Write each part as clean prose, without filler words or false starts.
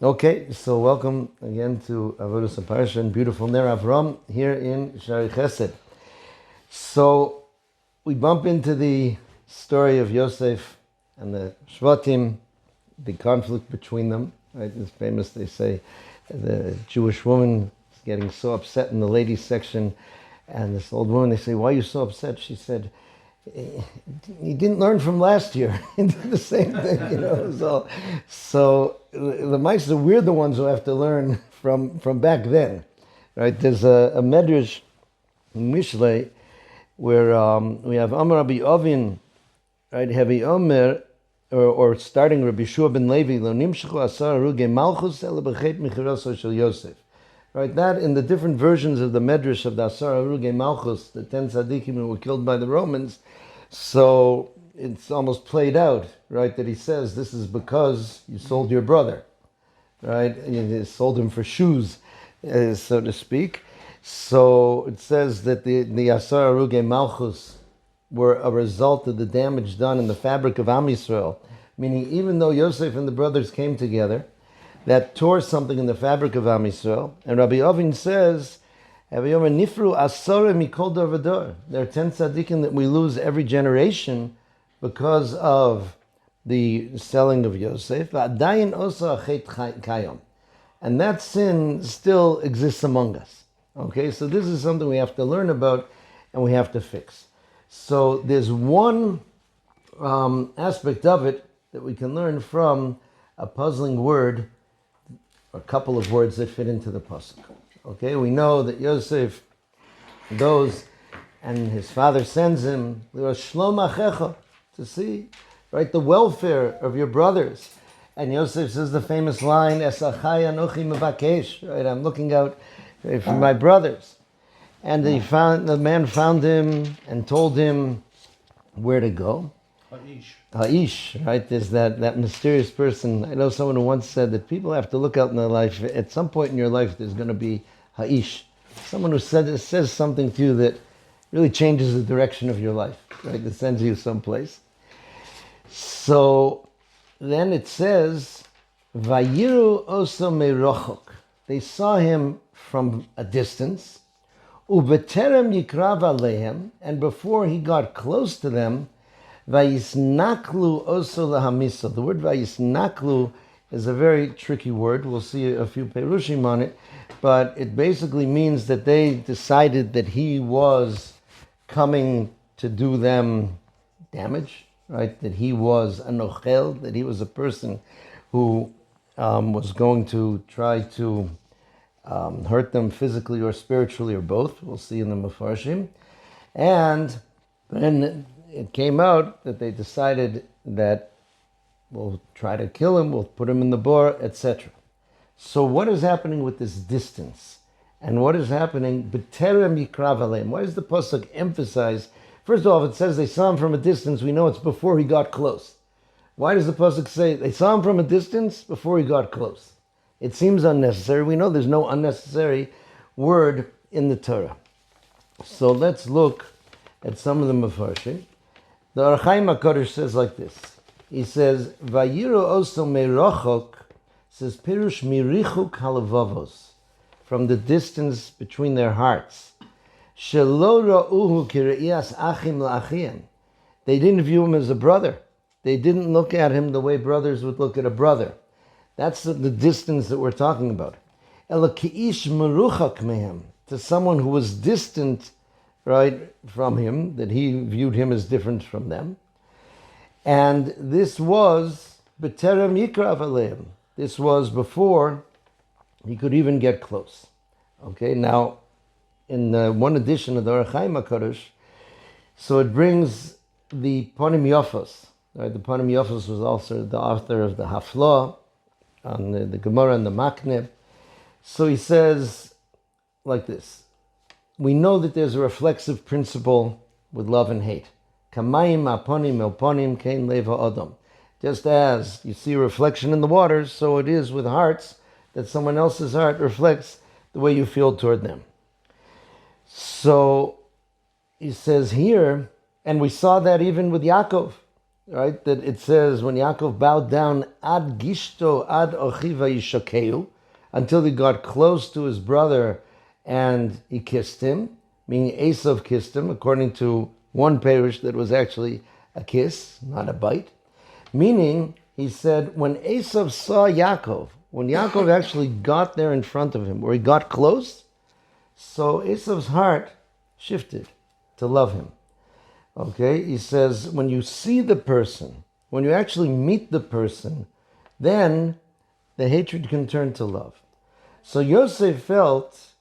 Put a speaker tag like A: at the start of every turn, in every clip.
A: Okay, so welcome again to Avodas HaParsha and beautiful Ner Avram here in Shari Chesed. So we bump into the story of Yosef and the Shevatim, the conflict between them. Right? It's famous, they say, the Jewish woman is getting so upset in the ladies section, and this old woman, they say, "Why are you so upset?" She said, "He didn't learn from last year." He did the same thing. So the mice, we're the ones who have to learn from back then, right? There's a medrash in Mishlei where we have Amar Rabbi Ovin, right? Heavy Omer, or starting Rabbi Shua ben Levi, Lo nimshechu asar aruge malchus ela b'chet michiroso shel Yosef. Right, that in the different versions of the Medrash of the Asar Aruge Malchus, the 10 tzaddikim who were killed by the Romans, so it's almost played out, right, that he says this is because you sold your brother, right? You sold him for shoes, so to speak. So it says that the Asar Aruge Malchus were a result of the damage done in the fabric of Am Yisrael, meaning even though Yosef and the brothers came together, that tore something in the fabric of Am Yisrael. And Rabbi Ovin says, Nifru asore mikol dor v'dor. There are 10 tzaddikim that we lose every generation because of the selling of Yosef. V'adayin osa achet kayom. And that sin still exists among us. Okay, so this is something we have to learn about and we have to fix. So there's one aspect of it that we can learn from a puzzling word, a couple of words that fit into the pasuk. Okay, we know that Yosef goes and his father sends him Shlom Achecha, to see, right, the welfare of your brothers. And Yosef says the famous line, Es achai anochi mevakesh, right, I'm looking out for my brothers. And the man found him and told him where to go. Ha'ish, right? There's that mysterious person. I know someone who once said that people have to look out in their life. At some point in your life, there's going to be Ha'ish. Someone who says something to you that really changes the direction of your life, right? That sends you someplace. So then it says, Vayiru oso merachok. They saw him from a distance. Ubeterem yikrav alehem. And before he got close to them, Vayisnaklu oso lahamisa. The word Vayisnaklu is a very tricky word. We'll see a few perushim on it, but it basically means that they decided that he was coming to do them damage, right? That he was an ochel, that he was a person who was going to try to hurt them physically or spiritually or both. We'll see in the Mefarshim. And then it came out that they decided that we'll try to kill him, we'll put him in the bor, etc. So what is happening with this distance? And what is happening? B'terem yikrav aleim. Why does the pasuk emphasize? First of all, if it says they saw him from a distance, we know it's before he got close. Why does the pasuk say they saw him from a distance before he got close? It seems unnecessary. We know there's no unnecessary word in the Torah. So let's look at some of the Mefarshim. The Ohr HaChaim HaKadosh says like this. He says, Vayiru oso merachok, says Pirush mirichuk halavavos, from the distance between their hearts. Shelo ra'uhu kire'iyas achim la'achim. They didn't view him as a brother. They didn't look at him the way brothers would look at a brother. That's the distance that we're talking about. Ela ki'ish meruchak mehem, to someone who was distant, right, from him, that he viewed him as different from them. And this was B'terem yikrav aleim. This was before he could even get close. Okay, now, in one edition of the Ohr HaChaim HaKadosh, so it brings the Panim Yofos. Right, the Panim Yofos was also the author of the Haflah, on the Gemara and the Makneh. So he says like this. We know that there's a reflexive principle with love and hate. Kamayim aponim elponim kein leva odom. Just as you see a reflection in the waters, so it is with hearts, that someone else's heart reflects the way you feel toward them. So he says here, and we saw that even with Yaakov. right? That it says when Yaakov bowed down ad gishto ad ochiva yishakeu, until he got close to his brother and he kissed him, meaning Esav kissed him, according to one parish that was actually a kiss, not a bite. Meaning, he said, when Esav saw Yaakov, when Yaakov actually got there in front of him, where he got close, so Esav's heart shifted to love him. Okay, he says, when you see the person, when you actually meet the person, then the hatred can turn to love. So Yosef felt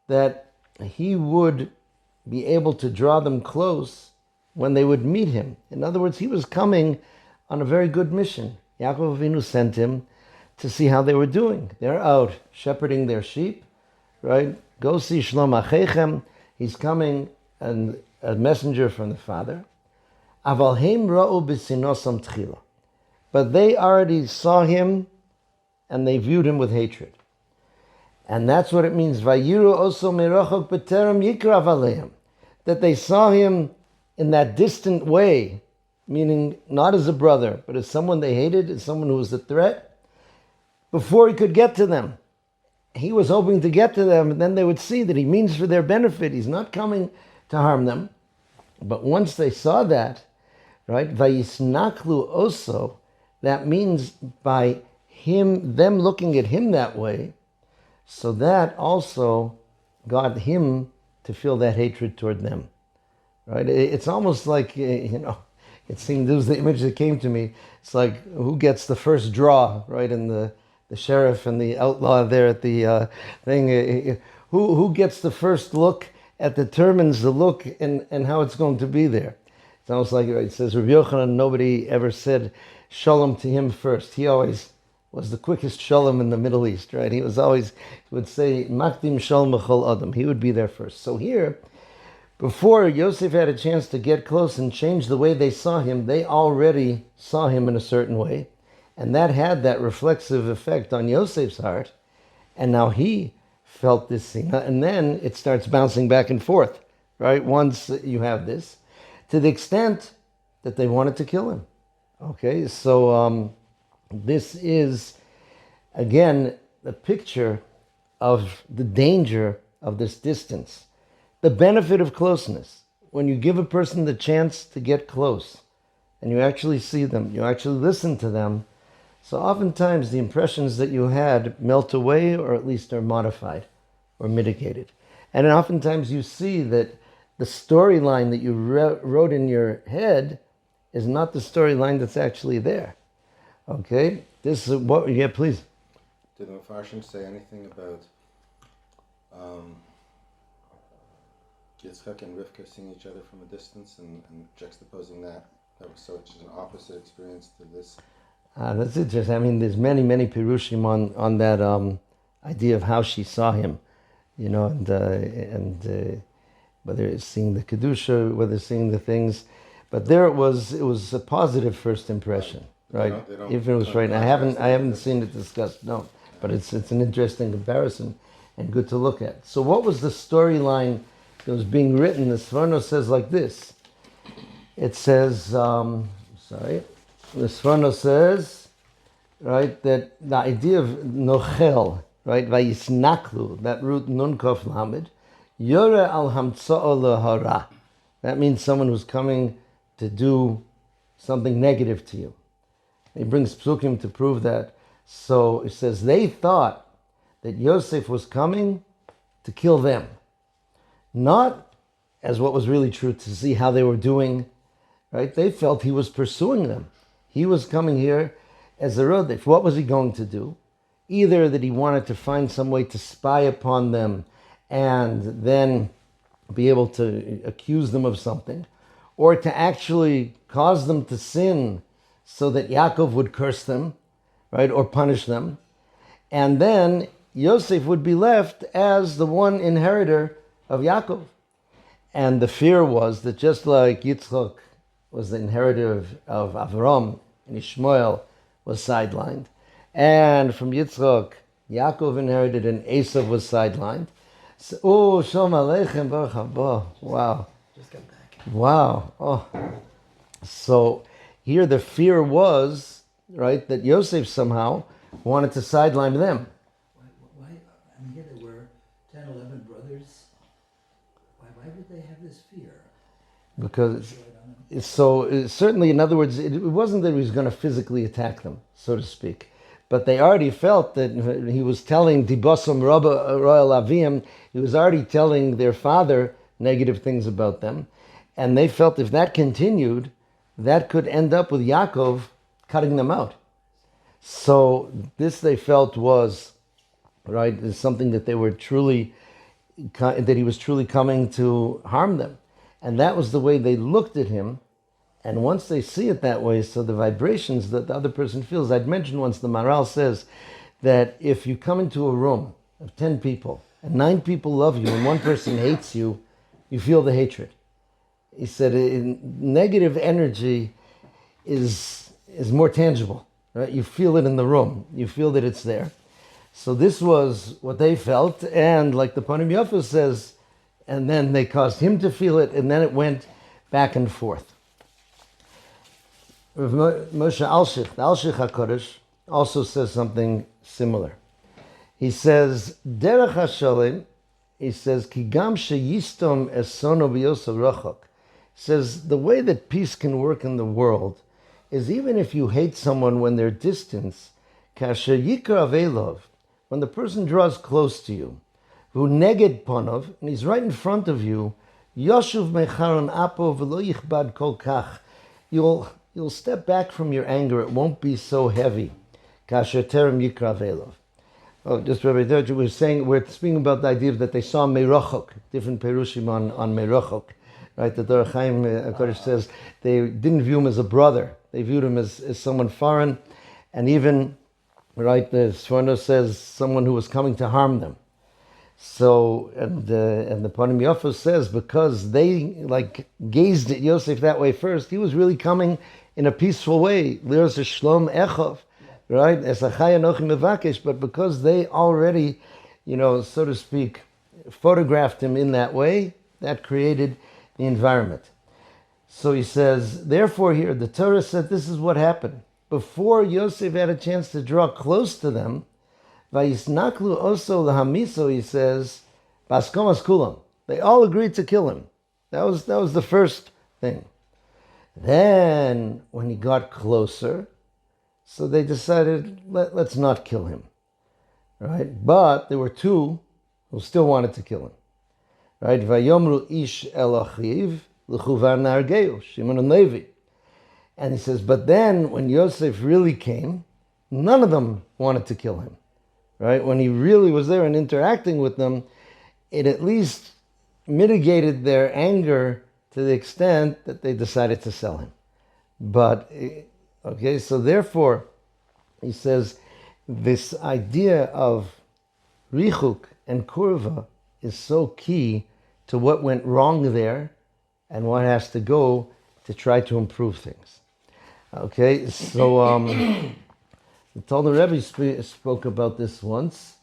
A: that he would be able to draw them close when they would meet him. In other words, he was coming on a very good mission. Yaakov Avinu sent him to see how they were doing. They're out shepherding their sheep, right? Go see Shlom Achechem. He's coming, and a messenger from the father. Aval heim ra'u b'sinosam tchila. But they already saw him, and they viewed him with hatred. And that's what it means. Vayiru oso merachok b'terem yikrav aleim. That they saw him in that distant way, meaning not as a brother, but as someone they hated, as someone who was a threat, before he could get to them. He was hoping to get to them, and then they would see that he means for their benefit. He's not coming to harm them. But once they saw that, right, vayisnaklu oso, that means by them looking at him that way, so that also got him to feel that hatred toward them. Right? It's almost like, it seemed, this was the image that came to me. It's like, who gets the first draw, right? And the sheriff and the outlaw there at the thing. Who gets the first look that determines the look and how it's going to be there. It's almost like, right, it says, Rabbi Yochanan, nobody ever said shalom to him first. He always was the quickest shalom in the Middle East, right? He would say, Makdim shalom b'chol adam. He would be there first. So here, before Yosef had a chance to get close and change the way they saw him, they already saw him in a certain way. And that had that reflexive effect on Yosef's heart. And now he felt this thing. And then it starts bouncing back and forth, right? Once you have this, to the extent that they wanted to kill him. Okay, so this is, again, the picture of the danger of this distance. The benefit of closeness. When you give a person the chance to get close, and you actually see them, you actually listen to them, so oftentimes the impressions that you had melt away, or at least are modified or mitigated. And then oftentimes you see that the storyline that you wrote in your head is not the storyline that's actually there. Okay? This is what, yeah, please.
B: Did the Parsha say anything about Yitzchak and Rivka seeing each other from a distance and juxtaposing that? That was such an opposite experience to this.
A: That's interesting. I mean, there's many pirushim on that idea of how she saw him, and whether it's seeing the kedusha, whether it's seeing the things, but there it was a positive first impression, right? If it was right. I haven't seen it discussed, no, but it's an interesting comparison and good to look at. So, what was the storyline that was being written? The Sforno says like this. It says, the Sforno says, right, that the idea of nochel, right, vayisnaklu, that root nun kof lamed, yore al hamtsa'o lehara. That means someone who's coming to do something negative to you. He brings psukim to prove that. So it says they thought that Yosef was coming to kill them, not as what was really true, to see how they were doing, right? They felt he was pursuing them. He was coming here as a rodef. What was he going to do? Either that he wanted to find some way to spy upon them and then be able to accuse them of something, or to actually cause them to sin so that Yaakov would curse them, right, or punish them. And then Yosef would be left as the one inheritor of Yaakov. And the fear was that just like Yitzchak was the inheritor of Avram, and Ishmael was sidelined, and from Yitzchak, Yaakov inherited and Esav was sidelined. So, Shalom Aleichem, Baruch haba. Wow.
C: Just got back.
A: Wow. Oh. So Here the fear was, right, that Yosef somehow wanted to sideline them.
C: Why I mean, here there were 10, 11 brothers. Why would they have this fear?
A: Because, so certainly, in other words, it wasn't that he was going to physically attack them, so to speak. But they already felt that he was telling Dibosom Royal Avim, he was already telling their father negative things about them. And they felt if that continued, that could end up with Yaakov cutting them out. So this they felt was, right, is something that they were truly, that he was truly coming to harm them. And that was the way they looked at him. And once they see it that way, so the vibrations that the other person feels, I'd mentioned once, the Maral says that if you come into a room of 10 people, and 9 people love you, and one person hates you, you feel the hatred. He said negative energy is more tangible, right? You feel it in the room. You feel that it's there. So this was what they felt, and like the Panim Yosef says, and then they caused him to feel it, and then it went back and forth. Rav Moshe Alshich, the Alshich HaKodesh, also says something similar. He says, Derech HaShalem, he says, Ki gam sheyistom esono b'yosef rachok. Says, the way that peace can work in the world is even if you hate someone when they're distant, kasher yikra velov, when the person draws close to you, who neged ponov, and he's right in front of you, yoshuv mecharon apo v'lo yichbad kol kach, you'll step back from your anger, it won't be so heavy. Kasher terem yikra velov. Oh, just Rabbi Derj, we're speaking about the idea that they saw Mrachok, different perushim on Mrachok, right? The Dor Chaim HaKodesh says they didn't view him as a brother; they viewed him as someone foreign, and even, right, the Sforno says someone who was coming to harm them. So, and the Panim Yosef says because they gazed at Yosef that way first, he was really coming in a peaceful way. Liros shlom echov. Right? But because they already, so to speak, photographed him in that way, that created the environment. So he says, therefore here, the Torah said this is what happened. Before Yosef had a chance to draw close to them, Vayisnaklu oso lahamiso, he says, Baskomas kulam. They all agreed to kill him. That was the first thing. Then, when he got closer, so they decided, let's not kill him, right? But there were 2 who still wanted to kill him, right? Vayomru ish el achiv l'chuvar nargeu, Shimon and Levi. And he says, but then when Yosef really came, none of them wanted to kill him, right? When he really was there and interacting with them, it at least mitigated their anger to the extent that they decided to sell him. But okay, so therefore, he says, this idea of richuk and kurva is so key to what went wrong there and what has to go to try to improve things. Okay, so the Talmud Rebbe spoke about this once,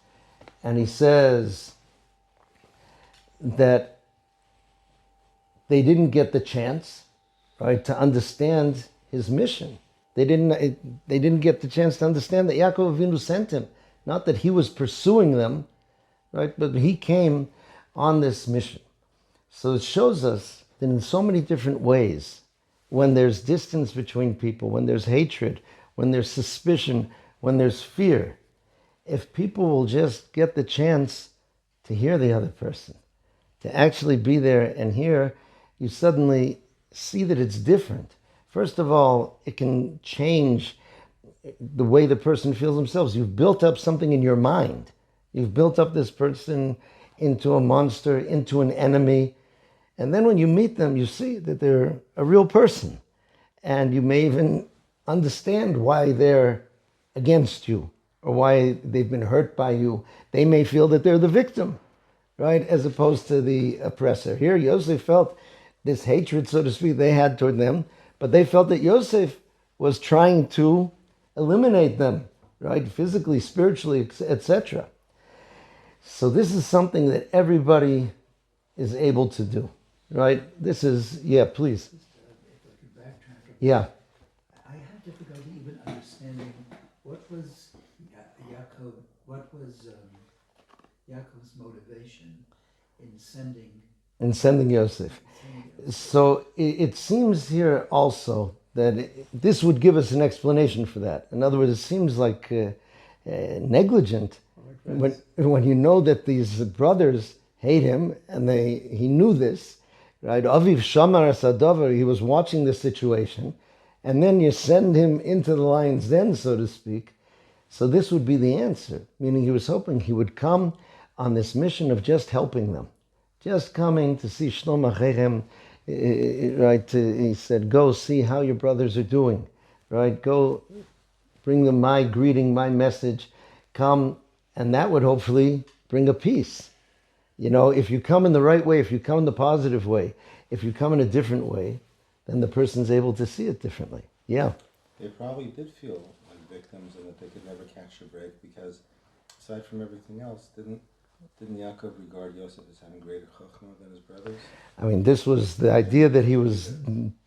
A: and he says that they didn't get the chance, right, to understand his mission. They didn't get the chance to understand that Yaakov Avinu sent him. Not that he was pursuing them, right? But he came on this mission. So it shows us that in so many different ways, when there's distance between people, when there's hatred, when there's suspicion, when there's fear, if people will just get the chance to hear the other person, to actually be there and hear, you suddenly see that it's different. First of all, it can change the way the person feels themselves. You've built up something in your mind. You've built up this person into a monster, into an enemy. And then when you meet them, you see that they're a real person. And you may even understand why they're against you or why they've been hurt by you. They may feel that they're the victim, right, as opposed to the oppressor. Here, Yosef felt this hatred, so to speak, they had toward them, but they felt that Yosef was trying to eliminate them, right, physically, spiritually, etc. So this is something that everybody is able to do, right? This is, yeah, please. Yeah.
C: was Yaakov? What was Yaakov's motivation in sending
A: Yosef?
C: Yosef?
A: So it seems here also that this would give us an explanation for that. In other words, it seems like negligent when you know that these brothers hate him and he knew this, right? Aviv Shamar Asadavar, he was watching the situation, and then you send him into the lion's den, so to speak. So this would be the answer, meaning he was hoping he would come on this mission of just helping them, just coming to see Shlom Achechem, right? He said, go see how your brothers are doing, right? Go bring them my greeting, my message, come, and that would hopefully bring a peace. You know, if you come in the right way, if you come in the positive way, if you come in a different way, then the person's able to see it differently. Yeah.
B: They probably did feel like victims and that they could never catch a break because, aside from everything else, didn't Yaakov regard Yosef as having greater chachma than his brothers?
A: I mean, this was the idea that he was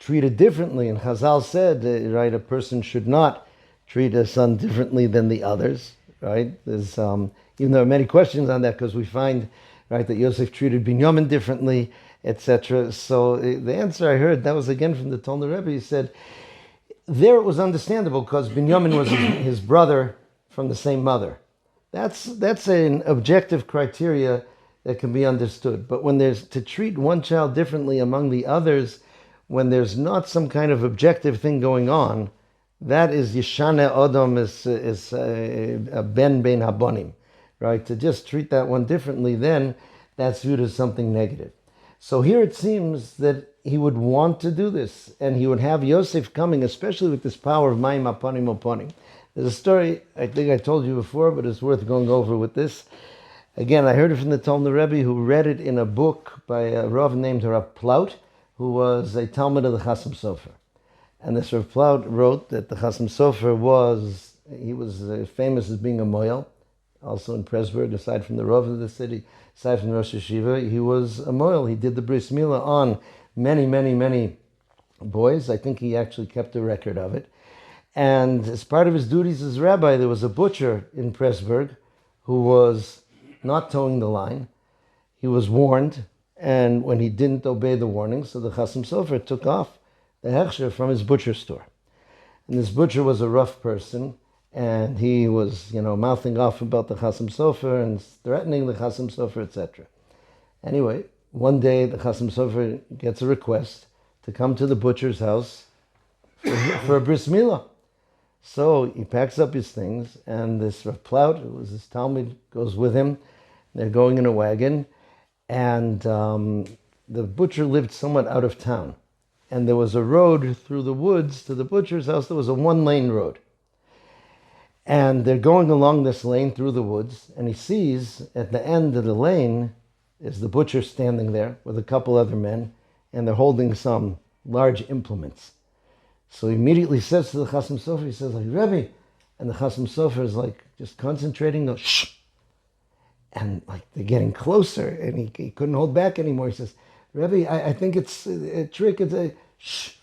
A: treated differently. And Chazal said, right, a person should not treat a son differently than the others, right? There's, even though there are many questions on that because we find, right, that Yosef treated Binyamin differently, etc. So the answer I heard, that was again from the Talmud Rebbe, he said, there it was understandable because Binyamin was his brother from the same mother. That's an objective criteria that can be understood. But when there's to treat one child differently among the others, when there's not some kind of objective thing going on, that is Yishane Odom is a ben habonim, right? To just treat that one differently, then that's viewed as something negative. So here it seems that he would want to do this, and he would have Yosef coming, especially with this power of Mayim Aponim Oponim. There's a story, I think I told you before, but it's worth going over with this. Again, I heard it from the Talmud Rebbe, who read it in a book by a Rav named Rav Plaut, who was a Talmud of the Chasam Sofer. And this Rav Plaut wrote that the Chasam Sofer was famous as being a moyel, also in Pressburg, aside from the Rav of the city, aside from the Rosh Yeshiva, he was a moyel. He did the bris milah on many, many, many boys. I think he actually kept a record of it. And as part of his duties as rabbi, there was a butcher in Pressburg who was not towing the line. He was warned, and when he didn't obey the warning, so the Chasam Sofer took off the hechsher from his butcher store. And this butcher was a rough person, and he was, mouthing off about the Chasam Sofer and threatening the Chasam Sofer, etc. Anyway, one day the Chasam Sofer gets a request to come to the butcher's house for a bris milah. So he packs up his things, and this Rav Plaut, who was his Talmud, goes with him. They're going in a wagon, and the butcher lived somewhat out of town. And there was a road through the woods to the butcher's house. There was a one-lane road. And they're going along this lane through the woods, and he sees at the end of the lane is the butcher standing there with a couple other men, and they're holding some large implements. So he immediately says to the Chasam Sofer, he says, Rebbe, and the Chasam Sofer is just concentrating, goes, shh. And they're getting closer, and he couldn't hold back anymore. He says, Rebbe, I think it's a trick, it's a shh.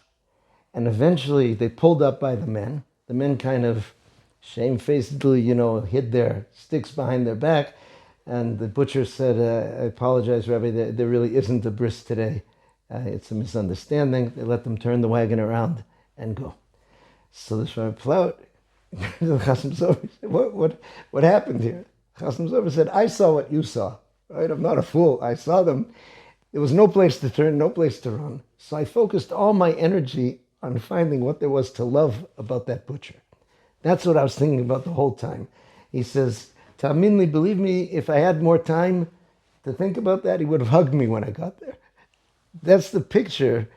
A: And eventually they pulled up by the men. The men kind of shamefacedly, hid their sticks behind their back. And the butcher said, I apologize, Rebbe, there really isn't a bris today. It's a misunderstanding. They let them turn the wagon around and go. So this Rav Plaut, the Chasam Sofer said, what happened here? Chasam Sofer said, I saw what you saw, right? I'm not a fool. I saw them. There was no place to turn, no place to run. So I focused all my energy on finding what there was to love about that butcher. That's what I was thinking about the whole time. He says, Ta'amin li, believe me, if I had more time to think about that, he would have hugged me when I got there. That's the picture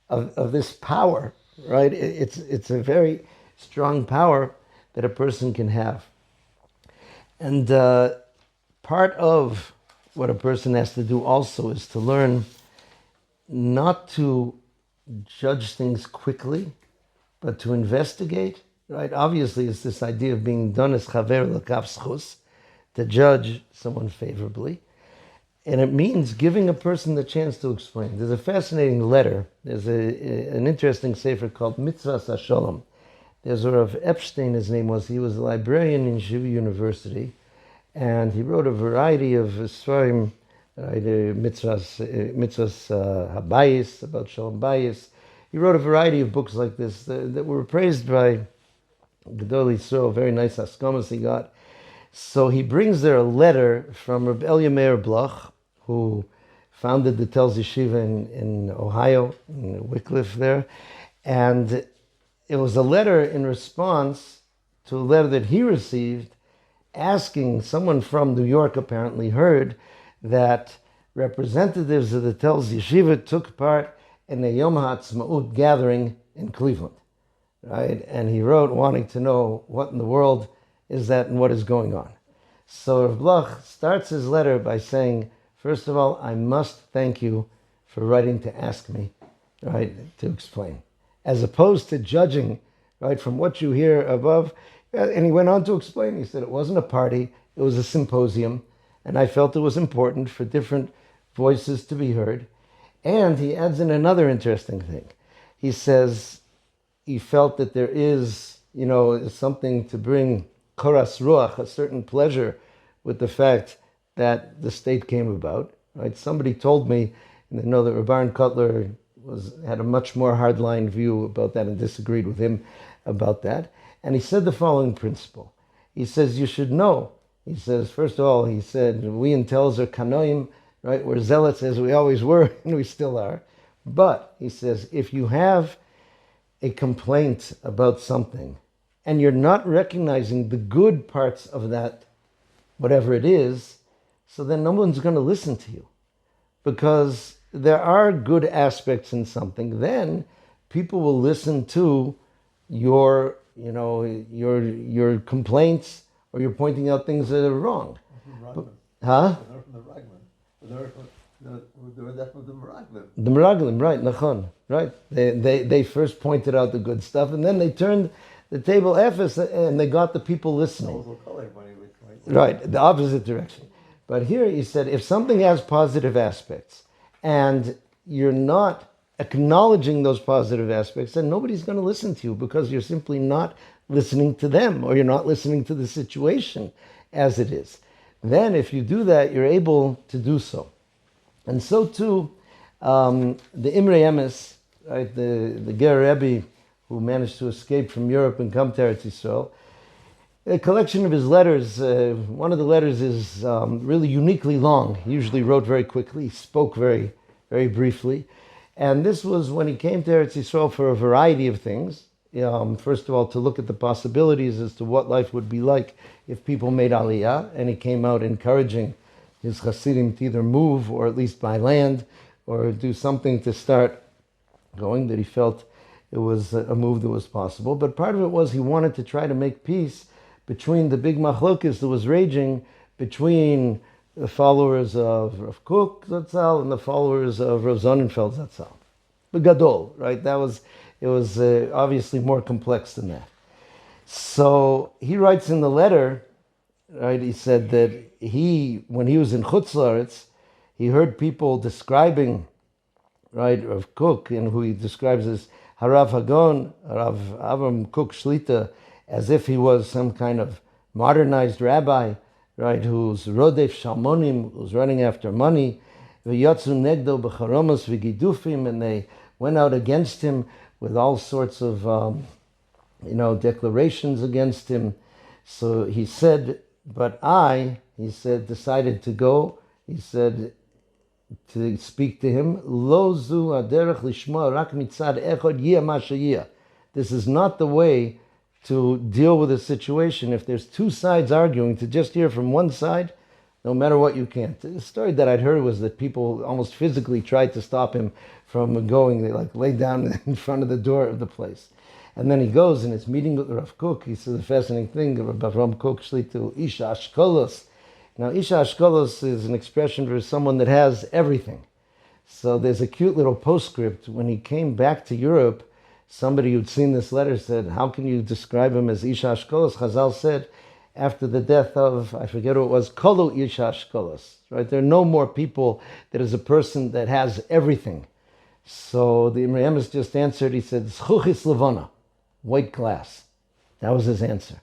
A: of this power, right? It's a very strong power that a person can have. And part of what a person has to do also is to learn not to judge things quickly, but to investigate, right? Obviously, it's this idea of being done as chaver l'kav schus, to judge someone favorably. And it means giving a person the chance to explain. There's a fascinating letter. There's an interesting sefer called Mitzvahs HaShalom There's a Rav Epstein, his name was. He was a librarian in Yeshiva University, and he wrote a variety of Svarim, mitzvahs habayis, about Shalom Bayis. He wrote a variety of books like this that were praised by Gedol Yisrael, very nice haskamas he got. So he brings there a letter from Reb Elia Meir Bloch, who founded the Telz Yeshiva in Ohio, in Wycliffe there. And it was a letter in response to a letter that he received asking, someone from New York apparently heard that representatives of the Telz Yeshiva took part in a Yom HaAtzmaut gathering in Cleveland, right? And he wrote wanting to know what in the world is that and what is going on. So Rav Bloch starts his letter by saying, first of all, I must thank you for writing to ask me, right, to explain, as opposed to judging, right, from what you hear above. And he went on to explain, he said it wasn't a party, it was a symposium, and I felt it was important for different voices to be heard. And he adds in another interesting thing. He says he felt that there is, something to bring koras ruach, a certain pleasure with the fact that the state came about. Right? Somebody told me, and I know that Rabban Kotler had a much more hardline view about that and disagreed with him about that. And he said the following principle. He says, you should know. He says, first of all, he said, we in Telz are kanoim, right? We're zealots as we always were, and we still are. But, he says, if you have a complaint about something, and you're not recognizing the good parts of that, whatever it is, so then no one's going to listen to you. Because there are good aspects in something, then people will listen to your complaints, or you're pointing out things that are wrong. Huh? The Meraglim, right, Nachon, right. They first pointed out the good stuff, and then they turned the table efes, and they got the people listening. Right, the opposite direction. But here he said, if something has positive aspects, and you're not acknowledging those positive aspects, then nobody's going to listen to you because you're simply not listening to them, or you're not listening to the situation as it is. Then if you do that, you're able to do so. And so too, the Imre Emes, right, the Ger Rebbe who managed to escape from Europe and come to Eretz Yisrael, a collection of his letters, one of the letters is really uniquely long. He usually wrote very quickly, he spoke very, very briefly. And this was when he came to Eretz Yisrael for a variety of things. First of all, to look at the possibilities as to what life would be like if people made Aliyah, and he came out encouraging his Hasidim to either move, or at least buy land, or do something to start going, that he felt it was a move that was possible. But part of it was he wanted to try to make peace between the big machlokas that was raging between the followers of Rav Kook Zatzal and the followers of Rav Sonnenfeld Zatzal. The Gadol, right? It was obviously more complex than that. So he writes in the letter, right, he said that when he was in Chutz La'aretz, he heard people describing, right, Rav Kook, and who he describes as Harav Hagon, Rav Avram Kook Shlita, as if he was some kind of modernized rabbi, right, who's Rodef Shalmonim, who's running after money, V'yatzu negdo b'charomas v'gidufim, and they went out against him with all sorts of, declarations against him. So he said, but he said, decided to go. He said, to speak to him, Lo zu haderech lishma rak mitzad echad yeh ma sheyeh. This is not the way to deal with a situation. If there's two sides arguing, to just hear from one side, no matter what you can. The story that I'd heard was that people almost physically tried to stop him from going. They lay down in front of the door of the place. And then he goes and it's meeting with Rav Kook. He says the fascinating thing about Rav Kook Shlitu, Isha Ashkolos. Now, Isha Ashkolos is an expression for someone that has everything. So there's a cute little postscript. When he came back to Europe, somebody who'd seen this letter said, how can you describe him as Isha Ashkolos? Chazal said, after the death of, I forget who it was, Kolu Isha Ashkolos. Right? There are no more people that is a person that has everything. So the Imre Emes just answered, he said, Zchuchis Levana, white glass. That was his answer.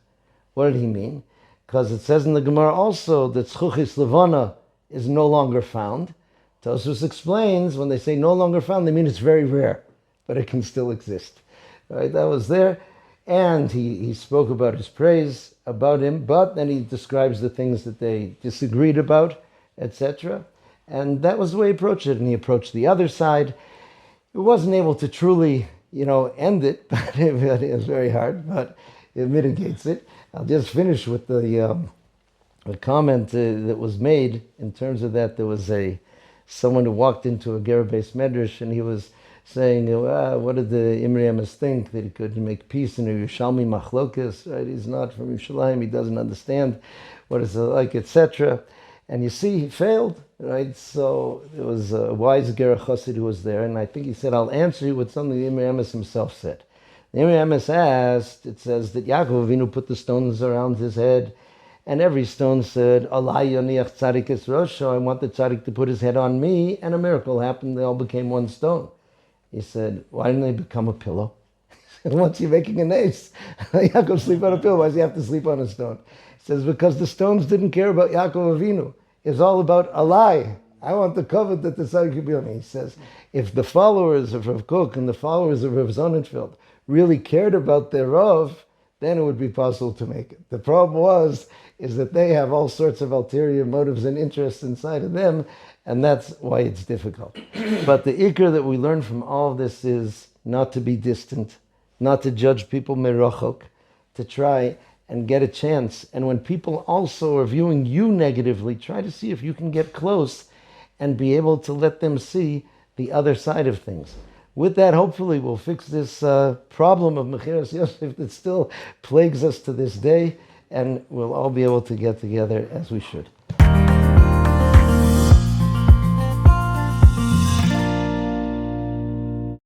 A: What did he mean? Because it says in the Gemara also that Tzchuchis Levana is no longer found. Tosfos explains, when they say no longer found, they mean it's very rare, but it can still exist. Right? That was there. And he spoke about his praise about him, but then he describes the things that they disagreed about, etc. And that was the way he approached it. And he approached the other side. He wasn't able to truly, end it, but it was very hard, but it mitigates it. I'll just finish with the comment that was made in terms of that. There was someone who walked into a Ger-based medrash, and he was saying, what did the Imrei Emes think, that he could make peace in a Yerushalmi machlokas, right? He's not from Yerushalayim, he doesn't understand what it's like, etc. And you see, he failed, right? So there was a wise Ger Chassid who was there, and I think he said, I'll answer you with something the Imrei Emes himself said. The Imrei Emes asked, it says that Yaakov Avinu put the stones around his head, and every stone said, Allah yoniach tzadik es rosho, I want the tzaddik to put his head on me, and a miracle happened, they all became one stone. He said, why didn't they become a pillow? Once you're making a nace, Yaakov sleep on a pillow, why does he have to sleep on a stone? He says, because the stones didn't care about Yaakov Avinu. It's all about Allah. I want the covet that the tzaddik could be on me. He says, if the followers of Rav Kook and the followers of Rav Sonnenfeld really cared about their Rav, then it would be possible to make it. The problem is that they have all sorts of ulterior motives and interests inside of them, and that's why it's difficult. But the ikr that we learn from all of this is not to be distant, not to judge people merachok, to try and get a chance. And when people also are viewing you negatively, try to see if you can get close and be able to let them see the other side of things. With that, hopefully, we'll fix this problem of Mechiras Yosef that still plagues us to this day, and we'll all be able to get together as we should.